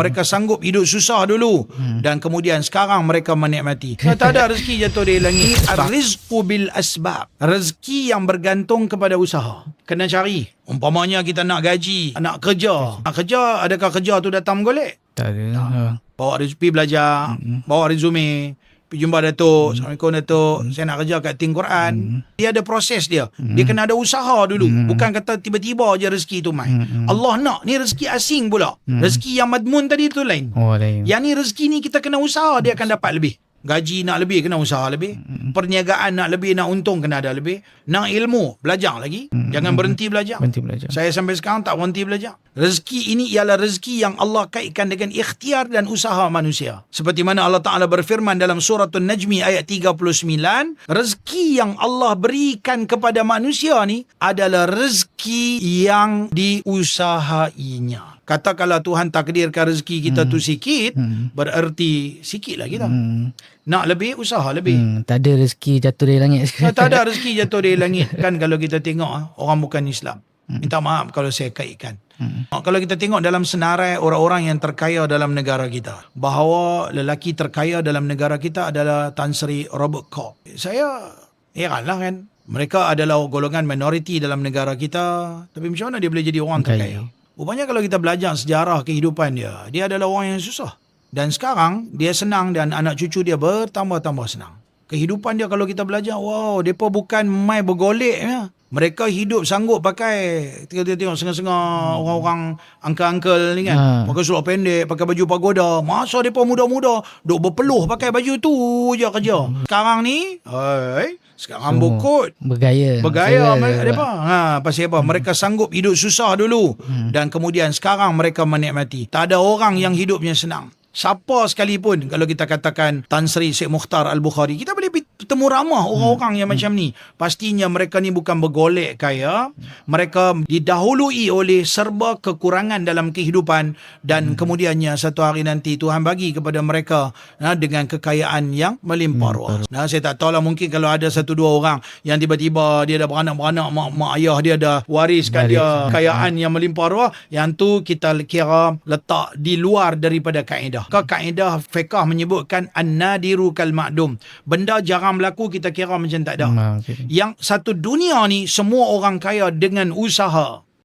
Mereka sanggup hidup susah dulu dan kemudian sekarang mereka menikmati. Tak ada rezeki jatuh dari langit. Ar-rizqu bil asbab. Rezeki yang bergantung kepada usaha. Kena cari. Umpamanya kita nak gaji, nak kerja. Nak kerja, adakah kerja tu datang menggolek? Tak ada. Bawa rezeki belajar, bawa resume, pergi jumpa Datuk, Assalamualaikum Datuk, saya nak kerja kat Tim Quran. Dia ada proses dia. Dia kena ada usaha dulu. Bukan kata tiba-tiba je rezeki tu main. Allah nak, ni rezeki asing pula. Rezeki yang madmun tadi tu lain. Lain. Yang ni rezeki ni kita kena usaha, dia akan dapat lebih. Gaji nak lebih, kena usaha lebih. Perniagaan nak lebih, nak untung, kena ada lebih. Nak ilmu, belajar lagi. Jangan berhenti belajar. Berhenti belajar. Saya sampai sekarang tak berhenti belajar. Rezeki ini ialah rezeki yang Allah kaitkan dengan ikhtiar dan usaha manusia. Seperti mana Allah Ta'ala berfirman dalam surah An-Najmi ayat 39, rezeki yang Allah berikan kepada manusia ni adalah rezeki yang diusahainya. Katakanlah Tuhan takdirkan rezeki kita tu sikit, bererti sikitlah kita. Nak lebih, usaha lebih. Tak ada rezeki jatuh dari langit. Tak ada rezeki jatuh dari langit. Kan kalau kita tengok orang bukan Islam. Minta maaf kalau saya kaitkan. Kalau kita tengok dalam senarai orang-orang yang terkaya dalam negara kita, bahawa lelaki terkaya dalam negara kita adalah Tan Sri Robert Koch. Saya heranlah kan. Mereka adalah golongan minoriti dalam negara kita. Tapi macam mana dia boleh jadi orang terkaya? Rupanya kalau kita belajar sejarah kehidupan dia, dia adalah orang yang susah. Dan sekarang dia senang dan anak cucu dia bertambah-tambah senang. Kehidupan dia kalau kita belajar, wow, mereka bukan main bergolek ya. Mereka hidup sanggup pakai, kita tengok setengah-setengah orang-orang uncle-uncle ni kan, pakai seluar pendek, pakai baju pagoda. Masa mereka muda-muda duk berpeluh pakai baju tu je kerja. Sekarang ni, sekarang bukut. Bergaya mereka. Pasal apa? Mereka sanggup hidup susah dulu dan kemudian sekarang mereka menikmati. Tak ada orang yang hidupnya senang. Siapa sekalipun, kalau kita katakan Tan Sri Syekh Mukhtar Al-Bukhari, kita boleh bertemu ramah orang-orang yang macam ni. Pastinya mereka ni bukan bergolek kaya. Mereka didahului oleh serba kekurangan dalam kehidupan dan kemudiannya satu hari nanti Tuhan bagi kepada mereka dengan kekayaan yang melimpah ruah. Saya tak tahulah, mungkin kalau ada satu dua orang yang tiba-tiba dia dah beranak-beranak, mak ayah dia dah wariskan dia kekayaan yang melimpah ruah, yang tu kita kira letak di luar daripada kaedah. Kaedah fiqh menyebutkan an-nadiru kal ma'dum. Benda jarang berlaku kita kira macam tak ada. Yang satu dunia ni semua orang kaya dengan usaha.